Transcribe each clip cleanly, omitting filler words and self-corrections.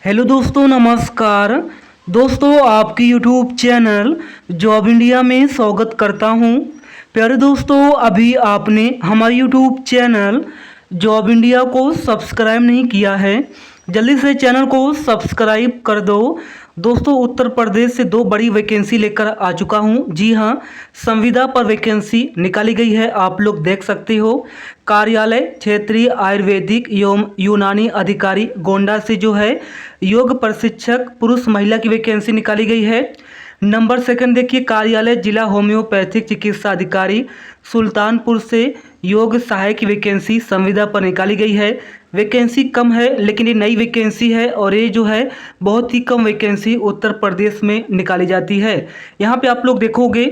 Hello दोस्तों, नमस्कार। दोस्तों, आपकी यूट्यूब चैनल जॉब इंडिया में स्वागत करता हूं। प्यारे दोस्तों, अभी आपने हमारे यूट्यूब चैनल जॉब इंडिया को सब्सक्राइब नहीं किया है, जल्दी से चैनल को सब्सक्राइब कर दो। दोस्तों, उत्तर प्रदेश से दो बड़ी वैकेंसी लेकर आ चुका हूं। जी हां, संविदा पर वैकेंसी निकाली गई है, आप लोग देख सकते हो। कार्यालय क्षेत्रीय आयुर्वेदिक एवं यूनानी अधिकारी गोंडा से जो है योग प्रशिक्षक पुरुष महिला की वैकेंसी निकाली गई है। नंबर सेकंड देखिए, कार्यालय जिला होम्योपैथिक चिकित्सा अधिकारी सुल्तानपुर से योग सहायक की वैकेंसी संविदा पर निकाली गई है। वैकेंसी कम है, लेकिन ये नई वैकेंसी है और ये जो है बहुत ही कम वैकेंसी उत्तर प्रदेश में निकाली जाती है। यहाँ पे आप लोग देखोगे,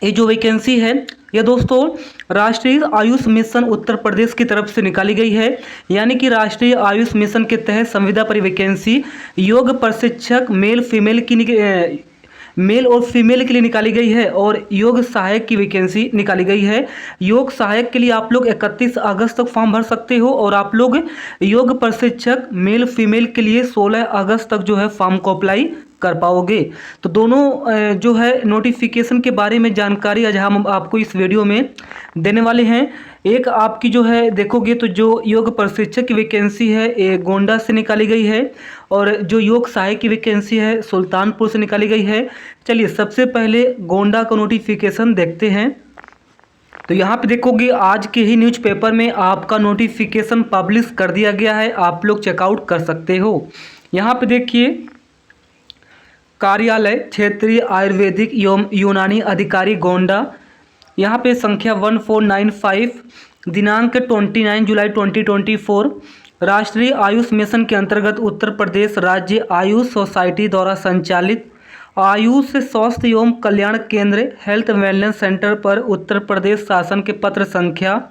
ये जो वैकेंसी है ये दोस्तों राष्ट्रीय आयुष मिशन उत्तर प्रदेश की तरफ से निकाली गई है। यानी कि राष्ट्रीय आयुष मिशन के तहत संविदा पर वैकेंसी योग प्रशिक्षक मेल और फीमेल के लिए निकाली गई है और योग सहायक की वैकेंसी निकाली गई है। योग सहायक के लिए आप लोग 31 अगस्त तक फॉर्म भर सकते हो और आप लोग योग प्रशिक्षक मेल फीमेल के लिए 16 अगस्त तक जो है फॉर्म को अप्लाई कर पाओगे। तो दोनों जो है नोटिफिकेशन के बारे में जानकारी आज हम आपको इस वीडियो में देने वाले हैं। एक आपकी जो है देखोगे तो जो योग प्रशिक्षक की वैकेंसी है ये गोंडा से निकाली गई है और जो योग सहायक की वैकेंसी है सुल्तानपुर से निकाली गई है। चलिए सबसे पहले गोंडा का नोटिफिकेशन देखते हैं। तो यहाँ पे देखोगे आज के ही न्यूज़पेपर में आपका नोटिफिकेशन पब्लिश कर दिया गया है, आप लोग चेकआउट कर सकते हो। यहाँ पे देखिए, कार्यालय क्षेत्रीय आयुर्वेदिक एवं यूनानी अधिकारी गोंडा, यहाँ पे संख्या 1495, दिनांक 29 जुलाई 2024। राष्ट्रीय आयुष मिशन के अंतर्गत उत्तर प्रदेश राज्य आयुष सोसाइटी द्वारा संचालित आयुष स्वास्थ्य एवं कल्याण केंद्र हेल्थ वेलनेस सेंटर पर उत्तर प्रदेश शासन के पत्र संख्या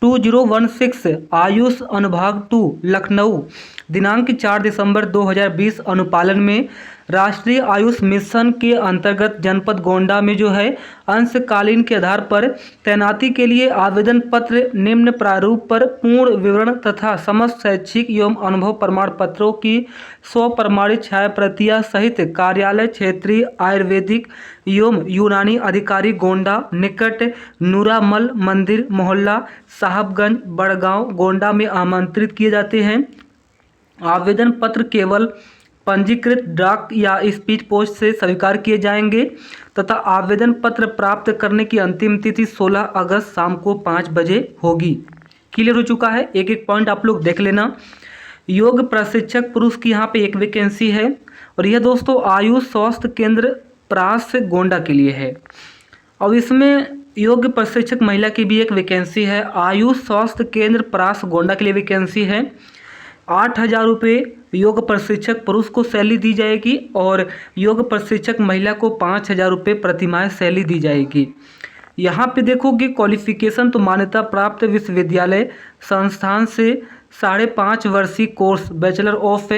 2016 आयुष अनुभाग 2 लखनऊ दिनांक 4 दिसंबर 2020 अनुपालन में राष्ट्रीय आयुष मिशन के अंतर्गत जनपद गोंडा में जो है अंशकालीन के आधार पर तैनाती के लिए आवेदन पत्र निम्न प्रारूप पर पूर्ण विवरण तथा समस्त शैक्षिक एवं अनुभव प्रमाण पत्रों की 100 प्रमाणित छायाप्रतियां सहित कार्यालय क्षेत्रीय आयुर्वेदिक एवं यूनानी अधिकारी गोंडा निकट नूरामल मंदिर मोहल्ला साहबगंज बड़गांव गोंडा में आमंत्रित किए जाते हैं। आवेदन पत्र केवल पंजीकृत डाक या स्पीड पोस्ट से स्वीकार किए जाएंगे तथा आवेदन पत्र प्राप्त करने की अंतिम तिथि 16 अगस्त शाम को 5 बजे होगी। क्लियर हो चुका है, एक एक पॉइंट आप लोग देख लेना। योग प्रशिक्षक पुरुष की यहाँ पे एक वैकेंसी है और यह दोस्तों आयुष स्वास्थ्य केंद्र प्रास गोंडा के लिए है। और इसमें योग प्रशिक्षक महिला की भी एक वैकेंसी है। आयुष स्वास्थ्य केंद्र प्रास गोंडा के लिए वैकेंसी है। 8,000 रुपये योग प्रशिक्षक पुरुष को सैलरी दी जाएगी और योग प्रशिक्षक महिला को 5,000 रुपये प्रतिमाह सैलरी दी जाएगी। यहाँ पे देखोगे क्वालिफिकेशन तो मान्यता प्राप्त विश्वविद्यालय संस्थान से 5.5 वर्षीय course bachelor of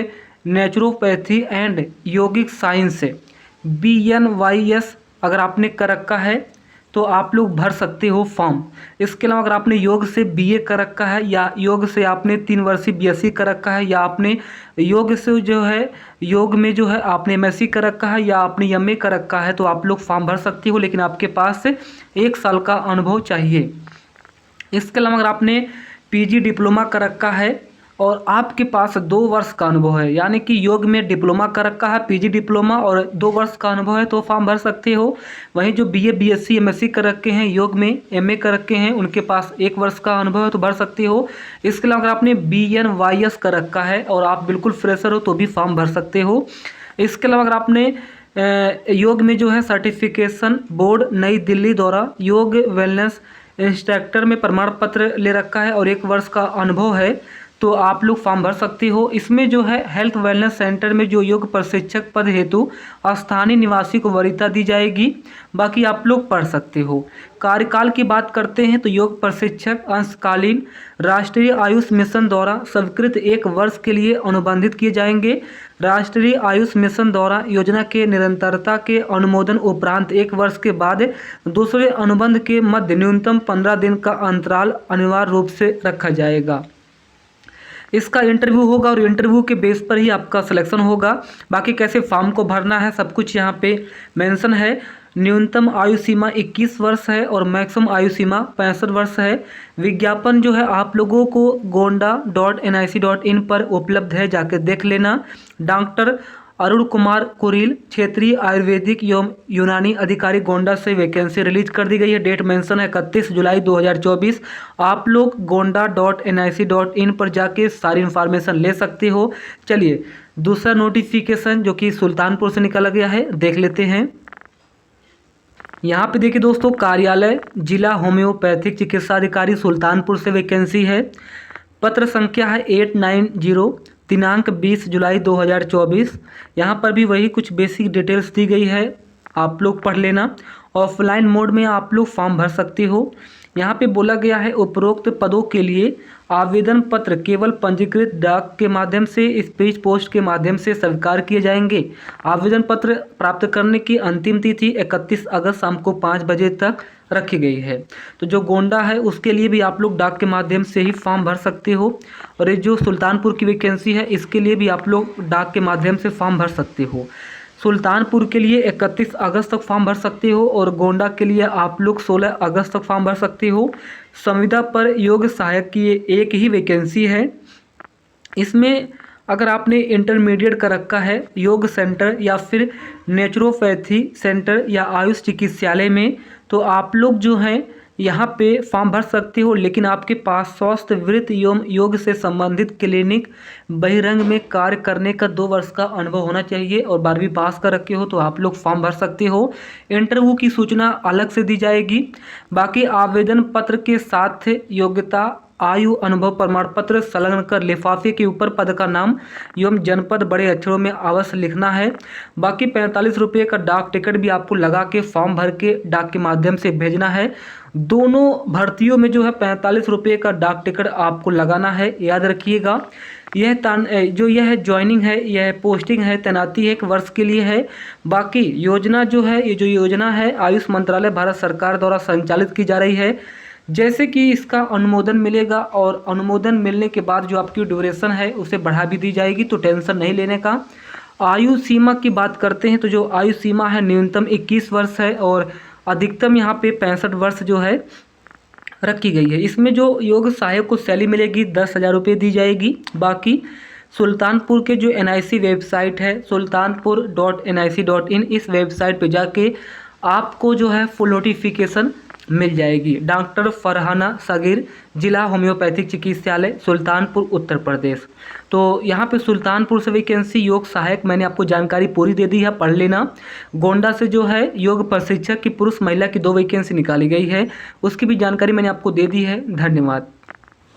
naturopathy and yogic science BNYS अगर आपने कर रखा है तो आप लोग भर सकते हो फॉर्म। इसके अलावा अगर आपने योग से BA कर रखा है या योग से आपने 3 वर्षीय BSc कर रखा है या आपने योग से जो है योग में जो है आपने MSc कर रखा है या आपने MA कर रखा है तो आप लोग फॉर्म भर सकते हो, लेकिन आपके पास 1 साल का अनुभव चाहिए। इसके अलावा अगर आपने PG डिप्लोमा कर रखा है और आपके पास 2 वर्ष का अनुभव है, यानी कि योग में डिप्लोमा कर रखा है PG डिप्लोमा और 2 वर्ष का अनुभव है तो फॉर्म भर सकते हो। वहीं जो BA BSc MSc कर रखे हैं, योग में MA कर रखे हैं, उनके पास 1 वर्ष का अनुभव है तो भर सकते हो। इसके अलावा अगर आपने BNYS कर रखा है और आप बिल्कुल फ्रेशर हो तो भी फॉर्म भर सकते हो। इसके अलावा अगर आपने योग में जो है सर्टिफिकेशन बोर्ड नई दिल्ली द्वारा योग वेलनेस इंस्ट्रक्टर में प्रमाण पत्र ले रखा है और 1 वर्ष का अनुभव है तो आप लोग फॉर्म भर सकते हो। इसमें जो है हेल्थ वेलनेस सेंटर में जो योग प्रशिक्षक पद हेतु स्थानीय निवासी को वरीयता दी जाएगी, बाकी आप लोग पढ़ सकते हो। कार्यकाल की बात करते हैं तो योग प्रशिक्षक अंशकालीन राष्ट्रीय आयुष मिशन द्वारा स्वीकृत 1 वर्ष के लिए अनुबंधित किए जाएंगे। राष्ट्रीय आयुष मिशन द्वारा योजना के निरंतरता के अनुमोदन उपरांत 1 वर्ष के बाद दूसरे अनुबंध के मध्य न्यूनतम 15 दिन का अंतराल अनिवार्य रूप से रखा जाएगा। इसका इंटरव्यू होगा और इंटरव्यू के बेस पर ही आपका सिलेक्शन होगा। बाकी कैसे फॉर्म को भरना है सब कुछ यहाँ पे मेंशन है। न्यूनतम आयु सीमा 21 वर्ष है और मैक्सिमम आयु सीमा 65 वर्ष है। विज्ञापन जो है आप लोगों को gonda.nic.in पर उपलब्ध है, जाकर देख लेना। डॉक्टर अरुण कुमार कुरील, क्षेत्रीय आयुर्वेदिक एवं यूनानी अधिकारी गोंडा से वैकेंसी रिलीज कर दी गई है। डेट मेंशन है 31 जुलाई 2024। आप लोग gonda.nic.in पर जाके सारी इन्फॉर्मेशन ले सकते हो। चलिए दूसरा नोटिफिकेशन जो कि सुल्तानपुर से निकाला गया है देख लेते हैं। यहाँ पे देखिए दोस्तों, कार्यालय जिला होम्योपैथिक चिकित्सा अधिकारी सुल्तानपुर से वैकेंसी है। पत्र संख्या है 890, दिनांक 20 जुलाई 2024। यहाँ पर भी वही कुछ बेसिक डिटेल्स दी गई है, आप लोग पढ़ लेना। ऑफलाइन मोड में आप लोग फॉर्म भर सकते हो। यहाँ पे बोला गया है उपरोक्त पदों के लिए आवेदन पत्र केवल पंजीकृत डाक के माध्यम से स्पीड पोस्ट के माध्यम से स्वीकार किए जाएंगे। आवेदन पत्र प्राप्त करने की अंतिम तिथि 31 अगस्त शाम को 5 बजे तक रखी गई है। तो जो गोंडा है उसके लिए भी आप लोग डाक के माध्यम से ही फॉर्म भर सकते हो, और ये जो सुल्तानपुर की वैकेंसी है इसके लिए भी आप लोग डाक के माध्यम से फॉर्म भर सकते हो। सुल्तानपुर के लिए 31 अगस्त तक फॉर्म भर सकते हो और गोंडा के लिए आप लोग 16 अगस्त तक फॉर्म भर सकते हो। संविदा पर योग सहायक की एक ही वैकेंसी है। इसमें अगर आपने इंटरमीडिएट कर रखा है योग सेंटर या फिर नेचुरोपैथी सेंटर या आयुष चिकित्सालय में, तो आप लोग जो हैं यहाँ पे फॉर्म भर सकते हो। लेकिन आपके पास स्वास्थ्य वृत्ति एवं योग से संबंधित क्लिनिक बहिरंग में कार्य करने का 2 वर्ष का अनुभव होना चाहिए और 12वीं पास कर रखे हो तो आप लोग फॉर्म भर सकते हो। इंटरव्यू की सूचना अलग से दी जाएगी। बाकी आवेदन पत्र के साथ योग्यता आयु अनुभव प्रमाण पत्र संलग्न कर लिफाफे के ऊपर पद का नाम एवं जनपद बड़े अक्षरों में अवश्य लिखना है। बाकी 45 रुपये का डाक टिकट भी आपको लगा के फॉर्म भर के डाक के माध्यम से भेजना है। दोनों भर्तियों में जो है 45 रुपये का डाक टिकट आपको लगाना है, याद रखिएगा। यह ज्वाइनिंग है, यह पोस्टिंग है, तैनाती 1 वर्ष के लिए है। बाकी योजना जो है, ये जो योजना है आयुष मंत्रालय भारत सरकार द्वारा संचालित की जा रही है। जैसे कि इसका अनुमोदन मिलेगा और अनुमोदन मिलने के बाद जो आपकी ड्यूरेशन है उसे बढ़ा भी दी जाएगी, तो टेंशन नहीं लेने का। आयु सीमा की बात करते हैं तो जो आयु सीमा है न्यूनतम 21 वर्ष है और अधिकतम यहाँ पे 65 वर्ष जो है रखी गई है। इसमें जो योग सहायक को सैलरी मिलेगी 10,000 रुपये दी जाएगी। बाकी सुल्तानपुर के जो NIC वेबसाइट है sultanpur.nic.in, इस वेबसाइट पे जाके आपको जो है फुल नोटिफिकेशन मिल जाएगी। डॉक्टर फरहाना सगीर, जिला होम्योपैथिक चिकित्सालय सुल्तानपुर उत्तर प्रदेश। तो यहाँ पे सुल्तानपुर से वैकेंसी योग सहायक मैंने आपको जानकारी पूरी दे दी है, पढ़ लेना। गोंडा से जो है योग प्रशिक्षक की पुरुष महिला की 2 वैकेंसी निकाली गई है, उसकी भी जानकारी मैंने आपको दे दी है। धन्यवाद।